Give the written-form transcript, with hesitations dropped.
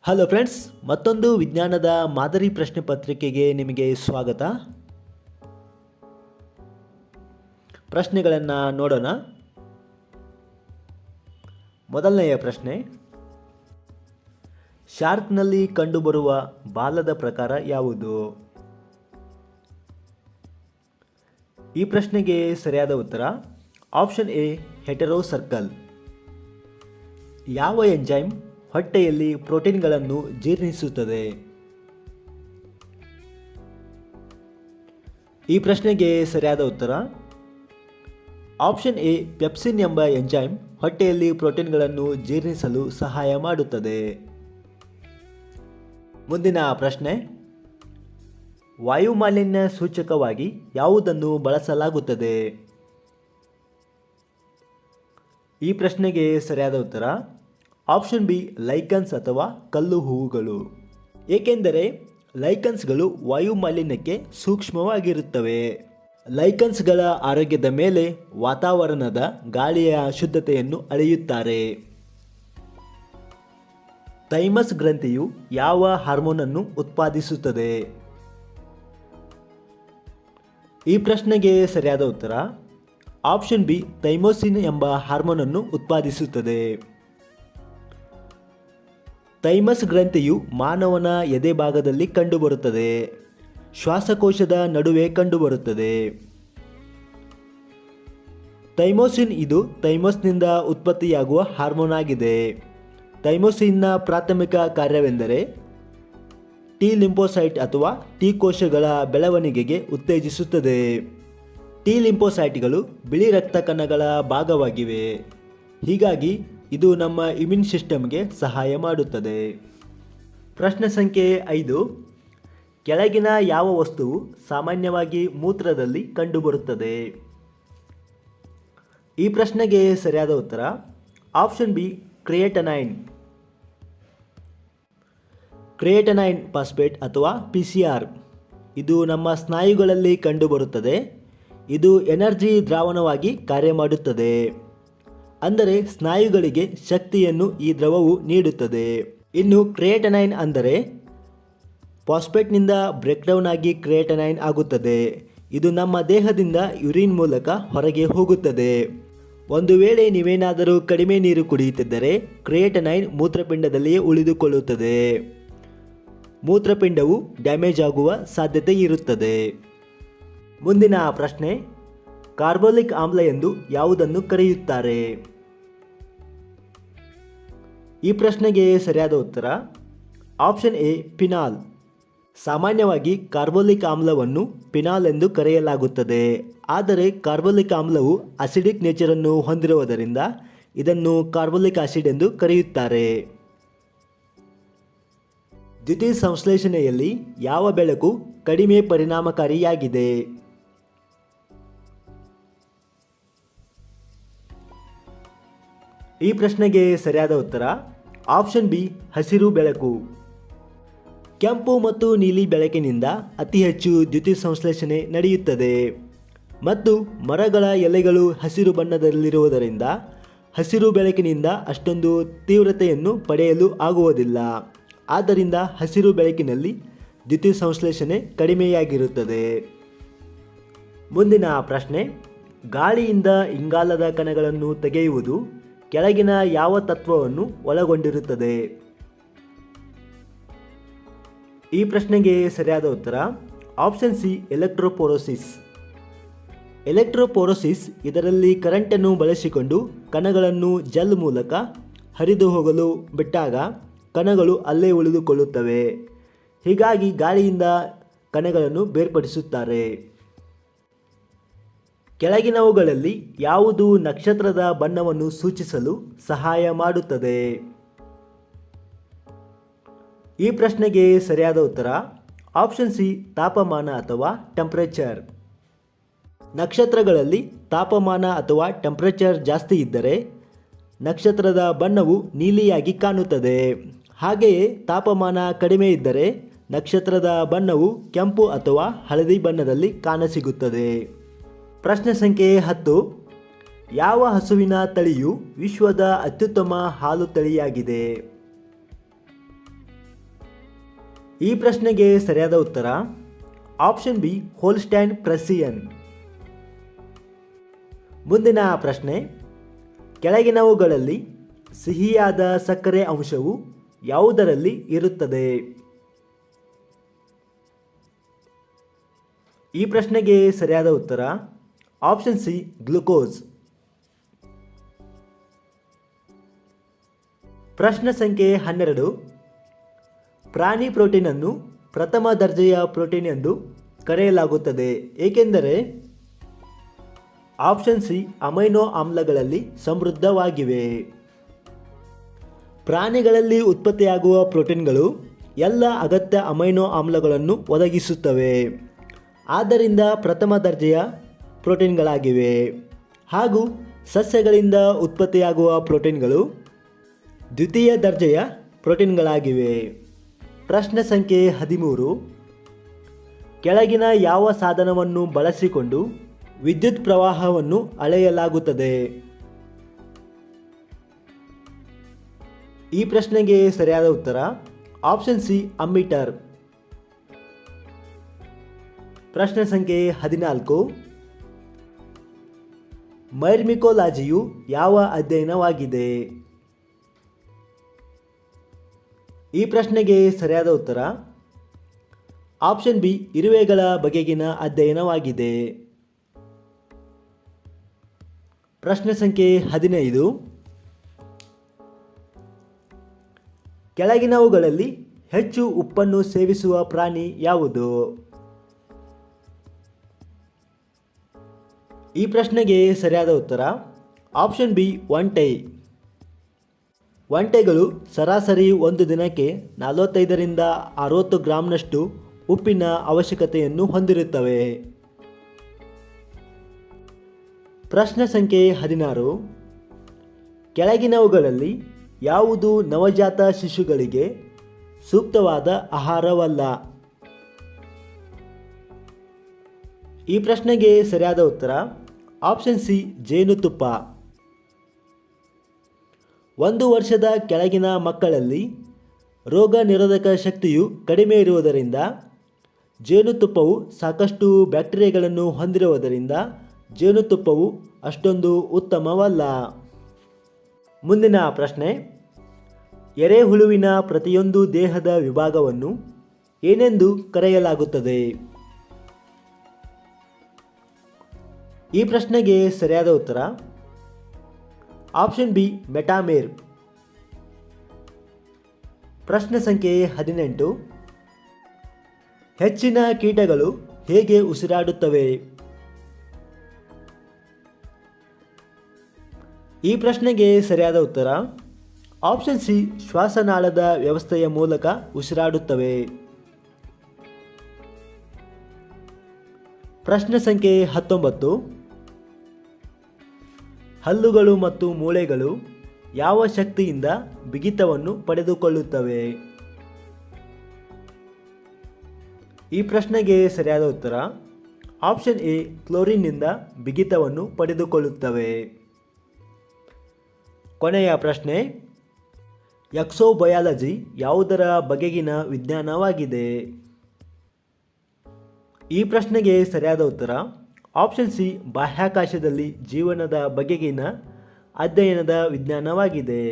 Hello friends, ಮತ್ತೊಂದು ವಿಜ್ಞಾನದ ಮಾದರಿ ಪ್ರಶ್ನೆ ಪತ್ರಿಕೆಗೆ ನಿಮಗೆ ಸ್ವಾಗತ. ಪ್ರಶ್ನೆಗಳನ್ನು ನೋಡೋಣ. ಮೊದಲನೆಯ ಪ್ರಶ್ನೆ, ಶಾರ್ಕ್ನಲ್ಲಿ ಕಂಡುಬರುವ ಬಾಲದ ಪ್ರಕಾರ ಯಾವುದು? ಈ ಪ್ರಶ್ನೆಗೆ ಸರಿಯಾದ ಉತ್ತರ ಆಪ್ಷನ್ ಎ, ಹೆಟೆರೋಸರ್ಕಲ್. ಯಾವ ಎಂಜೈಮ್ ಹೊಟ್ಟೆಯಲ್ಲಿ ಪ್ರೋಟೀನ್ಗಳನ್ನು ಜೀರ್ಣಿಸುತ್ತದೆ? ಈ ಪ್ರಶ್ನೆಗೆ ಸರಿಯಾದ ಉತ್ತರ ಆಪ್ಷನ್ ಎ, ಪೆಪ್ಸಿನ್ ಎಂಬ ಎಂಜೈಮ್ ಹೊಟ್ಟೆಯಲ್ಲಿ ಪ್ರೋಟೀನ್ಗಳನ್ನು ಜೀರ್ಣಿಸಲು ಸಹಾಯ ಮಾಡುತ್ತದೆ. ಮುಂದಿನ ಪ್ರಶ್ನೆ, ವಾಯುಮಾಲಿನ್ಯ ಸೂಚಕವಾಗಿ ಯಾವುದನ್ನು ಬಳಸಲಾಗುತ್ತದೆ? ಈ ಪ್ರಶ್ನೆಗೆ ಸರಿಯಾದ ಉತ್ತರ ಆಪ್ಷನ್ ಬಿ, ಲೈಕನ್ಸ್ ಅಥವಾ ಕಲ್ಲು ಹೂವುಗಳು. ಏಕೆಂದರೆ ಲೈಕನ್ಸ್ಗಳು ವಾಯುಮಾಲಿನ್ಯಕ್ಕೆ ಸೂಕ್ಷ್ಮವಾಗಿರುತ್ತವೆ. ಲೈಕನ್ಸ್ಗಳ ಆರೋಗ್ಯದ ಮೇಲೆ ವಾತಾವರಣದ ಗಾಳಿಯ ಶುದ್ಧತೆಯನ್ನು ಅಳೆಯುತ್ತಾರೆ. ಥೈಮಸ್ ಗ್ರಂಥಿಯು ಯಾವ ಹಾರ್ಮೋನನ್ನು ಉತ್ಪಾದಿಸುತ್ತದೆ? ಈ ಪ್ರಶ್ನೆಗೆ ಸರಿಯಾದ ಉತ್ತರ ಆಪ್ಷನ್ ಬಿ, ಥೈಮೋಸಿನ್ ಎಂಬ ಹಾರ್ಮೋನನ್ನು ಉತ್ಪಾದಿಸುತ್ತದೆ. ಥೈಮಸ್ ಗ್ರಂಥಿಯು ಮಾನವನ ಎದೆ ಭಾಗದಲ್ಲಿ ಕಂಡುಬರುತ್ತದೆ. ಶ್ವಾಸಕೋಶದ ನಡುವೆ ಕಂಡುಬರುತ್ತದೆ. ಥೈಮೋಸಿನ್ ಇದು ಥೈಮಸ್ನಿಂದ ಉತ್ಪತ್ತಿಯಾಗುವ ಹಾರ್ಮೋನ್ ಆಗಿದೆ. ಥೈಮೋಸಿನ್ನ ಪ್ರಾಥಮಿಕ ಕಾರ್ಯವೆಂದರೆ ಟಿ ಲಿಂಫೋಸೈಟ್ ಅಥವಾ ಟಿ ಕೋಶಗಳ ಬೆಳವಣಿಗೆಗೆ ಉತ್ತೇಜಿಸುತ್ತದೆ. ಟಿ ಲಿಂಫೋಸೈಟ್ಗಳು ಬಿಳಿ ರಕ್ತ ಕಣಗಳ ಭಾಗವಾಗಿವೆ. ಹೀಗಾಗಿ ಇದು ನಮ್ಮ ಇಮ್ಯೂನ್ ಸಿಸ್ಟಮ್ಗೆ ಸಹಾಯ ಮಾಡುತ್ತದೆ. ಪ್ರಶ್ನೆ ಸಂಖ್ಯೆ 5, ಕೆಳಗಿನ ಯಾವ ವಸ್ತುವು ಸಾಮಾನ್ಯವಾಗಿ ಮೂತ್ರದಲ್ಲಿ ಕಂಡುಬರುತ್ತದೆ? ಈ ಪ್ರಶ್ನೆಗೆ ಸರಿಯಾದ ಉತ್ತರ ಆಪ್ಷನ್ ಬಿ, ಕ್ರಿಯೇಟನೈನ್. ಕ್ರಿಯೇಟನೈನ್ ಫಾಸ್ಫೇಟ್ ಅಥವಾ ಪಿಸಿಆರ್ ಇದು ನಮ್ಮ ಸ್ನಾಯುಗಳಲ್ಲಿ ಕಂಡುಬರುತ್ತದೆ. ಇದು ಎನರ್ಜಿ ದ್ರಾವಣವಾಗಿ ಕಾರ್ಯಮಾಡುತ್ತದೆ. ಅಂದರೆ ಸ್ನಾಯುಗಳಿಗೆ ಶಕ್ತಿಯನ್ನು ಈ ದ್ರವವು ನೀಡುತ್ತದೆ. ಇನ್ನು ಕ್ರಿಯೇಟನೈನ್ ಅಂದರೆ ಫಾಸ್ಫೇಟ್ನಿಂದ ಬ್ರೇಕ್ಡೌನ್ ಆಗಿ ಕ್ರಿಯೇಟನೈನ್ ಆಗುತ್ತದೆ. ಇದು ನಮ್ಮ ದೇಹದಿಂದ ಯುರಿನ್ ಮೂಲಕ ಹೊರಗೆ ಹೋಗುತ್ತದೆ. ಒಂದು ವೇಳೆ ನೀವೇನಾದರೂ ಕಡಿಮೆ ನೀರು ಕುಡಿಯುತ್ತಿದ್ದರೆ ಕ್ರಿಯೇಟನೈನ್ ಮೂತ್ರಪಿಂಡದಲ್ಲಿಯೇ ಉಳಿದುಕೊಳ್ಳುತ್ತದೆ. ಮೂತ್ರಪಿಂಡವು ಡ್ಯಾಮೇಜ್ ಆಗುವ ಸಾಧ್ಯತೆ ಇರುತ್ತದೆ. ಮುಂದಿನ ಪ್ರಶ್ನೆ, ಕಾರ್ಬೋಲಿಕ್ ಆಮ್ಲ ಎಂದು ಯಾವುದನ್ನು ಕರೆಯುತ್ತಾರೆ? ಈ ಪ್ರಶ್ನೆಗೆ ಸರಿಯಾದ ಉತ್ತರ ಆಪ್ಷನ್ ಎ, ಫಿನಾಲ್. ಸಾಮಾನ್ಯವಾಗಿ ಕಾರ್ಬೋಲಿಕ್ ಆಮ್ಲವನ್ನು ಫಿನಾಲ್ ಎಂದು ಕರೆಯಲಾಗುತ್ತದೆ. ಆದರೆ ಕಾರ್ಬೋಲಿಕ್ ಆಮ್ಲವು ಅಸಿಡಿಕ್ ನೇಚರನ್ನು ಹೊಂದಿರುವುದರಿಂದ ಇದನ್ನು ಕಾರ್ಬೋಲಿಕ್ ಆಸಿಡ್ ಎಂದು ಕರೆಯುತ್ತಾರೆ. ದ್ಯುತಿ ಸಂಶ್ಲೇಷಣೆಯಲ್ಲಿ ಯಾವ ಬೆಳಕು ಕಡಿಮೆ ಪರಿಣಾಮಕಾರಿಯಾಗಿದೆ? ಈ ಪ್ರಶ್ನೆಗೆ ಸರಿಯಾದ ಉತ್ತರ ಆಪ್ಷನ್ ಬಿ, ಹಸಿರು ಬೆಳಕು. ಕೆಂಪು ಮತ್ತು ನೀಲಿ ಬೆಳಕಿನಿಂದ ಅತಿ ಹೆಚ್ಚು ದ್ಯುತಿ ಸಂಶ್ಲೇಷಣೆ ನಡೆಯುತ್ತದೆ ಮತ್ತು ಮರಗಳ ಎಲೆಗಳು ಹಸಿರು ಬಣ್ಣದಲ್ಲಿರುವುದರಿಂದ ಹಸಿರು ಬೆಳಕಿನಿಂದ ಅಷ್ಟೊಂದು ತೀವ್ರತೆಯನ್ನು ಪಡೆಯಲು ಆಗುವುದಿಲ್ಲ. ಆದ್ದರಿಂದ ಹಸಿರು ಬೆಳಕಿನಲ್ಲಿ ದ್ಯುತಿ ಸಂಶ್ಲೇಷಣೆ ಕಡಿಮೆಯಾಗಿರುತ್ತದೆ. ಮುಂದಿನ ಪ್ರಶ್ನೆ, ಗಾಳಿಯಿಂದ ಇಂಗಾಲದ ಕಣಗಳನ್ನು ತೆಗೆಯುವುದು ಕೆಳಗಿನ ಯಾವ ತತ್ವವನ್ನು ಒಳಗೊಂಡಿರುತ್ತದೆ? ಈ ಪ್ರಶ್ನೆಗೆ ಸರಿಯಾದ ಉತ್ತರ ಆಪ್ಷನ್ ಸಿ, ಎಲೆಕ್ಟ್ರೋಪೋರೋಸಿಸ್. ಎಲೆಕ್ಟ್ರೋಪೋರೋಸಿಸ್ ಇದರಲ್ಲಿ ಕರೆಂಟನ್ನು ಬಳಸಿಕೊಂಡು ಕಣಗಳನ್ನು ಜೆಲ್ ಮೂಲಕ ಹರಿದು ಹೋಗಲು ಬಿಟ್ಟಾಗ ಕಣಗಳು ಅಲ್ಲೇ ಉಳಿದುಕೊಳ್ಳುತ್ತವೆ. ಹೀಗಾಗಿ ಗಾಳಿಯಿಂದ ಕಣಗಳನ್ನು ಬೇರ್ಪಡಿಸುತ್ತಾರೆ. ಕೆಳಗಿನವುಗಳಲ್ಲಿ ಯಾವುದು ನಕ್ಷತ್ರದ ಬಣ್ಣವನ್ನು ಸೂಚಿಸಲು ಸಹಾಯ ಮಾಡುತ್ತದೆ? ಈ ಪ್ರಶ್ನೆಗೆ ಸರಿಯಾದ ಉತ್ತರ ಆಪ್ಷನ್ ಸಿ, ತಾಪಮಾನ ಅಥವಾ ಟೆಂಪರೇಚರ್. ನಕ್ಷತ್ರಗಳಲ್ಲಿ ತಾಪಮಾನ ಅಥವಾ ಟೆಂಪರೇಚರ್ ಜಾಸ್ತಿ ಇದ್ದರೆ ನಕ್ಷತ್ರದ ಬಣ್ಣವು ನೀಲಿಯಾಗಿ ಕಾಣುತ್ತದೆ. ಹಾಗೆಯೇ ತಾಪಮಾನ ಕಡಿಮೆ ಇದ್ದರೆ ನಕ್ಷತ್ರದ ಬಣ್ಣವು ಕೆಂಪು ಅಥವಾ ಹಳದಿ ಬಣ್ಣದಲ್ಲಿ ಕಾಣಸಿಗುತ್ತದೆ. ಪ್ರಶ್ನೆ ಸಂಖ್ಯೆ 10, ಯಾವ ಹಸುವಿನ ತಳಿಯು ವಿಶ್ವದ ಅತ್ಯುತ್ತಮ ಹಾಲು ತಳಿಯಾಗಿದೆ? ಈ ಪ್ರಶ್ನೆಗೆ ಸರಿಯಾದ ಉತ್ತರ ಆಪ್ಷನ್ ಬಿ ಹೋಲ್ಸ್ಟೈನ್ ಫ್ರಿಸಿಯನ್. ಮುಂದಿನ ಪ್ರಶ್ನೆ, ಕೆಳಗಿನವುಗಳಲ್ಲಿ ಸಿಹಿಯಾದ ಸಕ್ಕರೆ ಅಂಶವು ಯಾವುದರಲ್ಲಿ ಇರುತ್ತದೆ? ಈ ಪ್ರಶ್ನೆಗೆ ಸರಿಯಾದ ಉತ್ತರ ಆಪ್ಷನ್ ಸಿ ಗ್ಲುಕೋಸ್. ಪ್ರಶ್ನೆ ಸಂಖ್ಯೆ 12, ಪ್ರಾಣಿ ಪ್ರೋಟೀನನ್ನು ಪ್ರಥಮ ದರ್ಜೆಯ ಪ್ರೋಟೀನ್ ಎಂದು ಕರೆಯಲಾಗುತ್ತದೆ ಏಕೆಂದರೆ? ಆಪ್ಷನ್ ಸಿ ಅಮೈನೋ ಆಮ್ಲಗಳಲ್ಲಿ ಸಮೃದ್ಧವಾಗಿವೆ. ಪ್ರಾಣಿಗಳಲ್ಲಿ ಉತ್ಪತ್ತಿಯಾಗುವ ಪ್ರೋಟೀನ್ಗಳು ಎಲ್ಲ ಅಗತ್ಯ ಅಮೈನೋ ಆಮ್ಲಗಳನ್ನು ಒದಗಿಸುತ್ತವೆ, ಆದ್ದರಿಂದ ಪ್ರಥಮ ದರ್ಜೆಯ ಪ್ರೋಟೀನ್ಗಳಾಗಿವೆ. ಹಾಗೂ ಸಸ್ಯಗಳಿಂದ ಉತ್ಪತ್ತಿಯಾಗುವ ಪ್ರೋಟೀನ್ಗಳು ದ್ವಿತೀಯ ದರ್ಜೆಯ ಪ್ರೋಟೀನ್ಗಳಾಗಿವೆ. ಪ್ರಶ್ನೆ ಸಂಖ್ಯೆ 13, ಕೆಳಗಿನ ಯಾವ ಸಾಧನವನ್ನು ಬಳಸಿಕೊಂಡು ವಿದ್ಯುತ್ ಪ್ರವಾಹವನ್ನು ಅಳೆಯಲಾಗುತ್ತದೆ? ಈ ಪ್ರಶ್ನೆಗೆ ಸರಿಯಾದ ಉತ್ತರ ಆಪ್ಷನ್ ಸಿ ಅಮ್ಮೀಟರ್. ಪ್ರಶ್ನೆ ಸಂಖ್ಯೆ 14, ಮೈರ್ಮಿಕೋಲಾಜಿಯು ಯಾವ ಅಧ್ಯಯನವಾಗಿದೆ? ಈ ಪ್ರಶ್ನೆಗೆ ಸರಿಯಾದ ಉತ್ತರ ಆಪ್ಷನ್ ಬಿ ಇರುವೆಗಳ ಬಗೆಗಿನ ಅಧ್ಯಯನವಾಗಿದೆ. ಪ್ರಶ್ನೆ ಸಂಖ್ಯೆ 15, ಕೆಳಗಿನವುಗಳಲ್ಲಿ ಹೆಚ್ಚು ಉಪ್ಪನ್ನು ಸೇವಿಸುವ ಪ್ರಾಣಿ ಯಾವುದು? ಈ ಪ್ರಶ್ನೆಗೆ ಸರಿಯಾದ ಉತ್ತರ ಆಪ್ಷನ್ ಬಿ ಒಂಟೆ. ಒಂಟೆಗಳು ಸರಾಸರಿ ಒಂದು ದಿನಕ್ಕೆ 45ರಿಂದ 60 ಗ್ರಾಂನಷ್ಟು ಉಪ್ಪಿನ ಅವಶ್ಯಕತೆಯನ್ನು ಹೊಂದಿರುತ್ತವೆ. ಪ್ರಶ್ನೆ ಸಂಖ್ಯೆ 16, ಕೆಳಗಿನವುಗಳಲ್ಲಿ ಯಾವುದು ನವಜಾತ ಶಿಶುಗಳಿಗೆ ಸೂಕ್ತವಾದ ಆಹಾರವಲ್ಲ? ಈ ಪ್ರಶ್ನೆಗೆ ಸರಿಯಾದ ಉತ್ತರ ಆಪ್ಷನ್ ಸಿ ಜೇನುತುಪ್ಪ. 1 ವರ್ಷದ ಕೆಳಗಿನ ಮಕ್ಕಳಲ್ಲಿ ರೋಗ ನಿರೋಧಕ ಶಕ್ತಿಯು ಕಡಿಮೆ ಇರುವುದರಿಂದ ಜೇನುತುಪ್ಪವು ಸಾಕಷ್ಟು ಬ್ಯಾಕ್ಟೀರಿಯಾಗಳನ್ನು ಹೊಂದಿರುವುದರಿಂದ ಜೇನುತುಪ್ಪವು ಅಷ್ಟೊಂದು ಉತ್ತಮವಲ್ಲ. ಮುಂದಿನ ಪ್ರಶ್ನೆ, ಎರೆಹುಳುವಿನ ಪ್ರತಿಯೊಂದು ದೇಹದ ವಿಭಾಗವನ್ನು ಏನೆಂದು ಕರೆಯಲಾಗುತ್ತದೆ? ಈ ಪ್ರಶ್ನೆಗೆ ಸರಿಯಾದ ಉತ್ತರ ಆಪ್ಷನ್ ಬಿ ಮೆಟಾಮೇರ್. ಪ್ರಶ್ನೆ ಸಂಖ್ಯೆ 18, ಹೆಚ್ಚಿನ ಕೀಟಗಳು ಹೇಗೆ ಉಸಿರಾಡುತ್ತವೆ? ಈ ಪ್ರಶ್ನೆಗೆ ಸರಿಯಾದ ಉತ್ತರ ಆಪ್ಷನ್ ಸಿ ಶ್ವಾಸನಾಳದ ವ್ಯವಸ್ಥೆಯ ಮೂಲಕ ಉಸಿರಾಡುತ್ತವೆ. ಪ್ರಶ್ನೆ ಸಂಖ್ಯೆ 19, ಹಲ್ಲುಗಳು ಮತ್ತು ಮೂಳೆಗಳು ಯಾವ ಶಕ್ತಿಯಿಂದ ಬಿಗಿತವನ್ನು ಪಡೆದುಕೊಳ್ಳುತ್ತವೆ? ಈ ಪ್ರಶ್ನೆಗೆ ಸರಿಯಾದ ಉತ್ತರ ಆಪ್ಷನ್ ಎ ಕ್ಲೋರಿನ್ನಿಂದ ಬಿಗಿತವನ್ನು ಪಡೆದುಕೊಳ್ಳುತ್ತವೆ. ಕೊನೆಯ ಪ್ರಶ್ನೆ, ಎಕ್ಸೋಬಯಾಲಜಿ ಯಾವುದರ ಬಗೆಗಿನ ವಿಜ್ಞಾನವಾಗಿದೆ? ಈ ಪ್ರಶ್ನೆಗೆ ಸರಿಯಾದ ಉತ್ತರ ಆಪ್ಷನ್ ಸಿ ಬಾಹ್ಯಾಕಾಶದಲ್ಲಿ ಜೀವನದ ಬಗೆಗಿನ ಅಧ್ಯಯನದ ವಿಜ್ಞಾನವಾಗಿದೆ.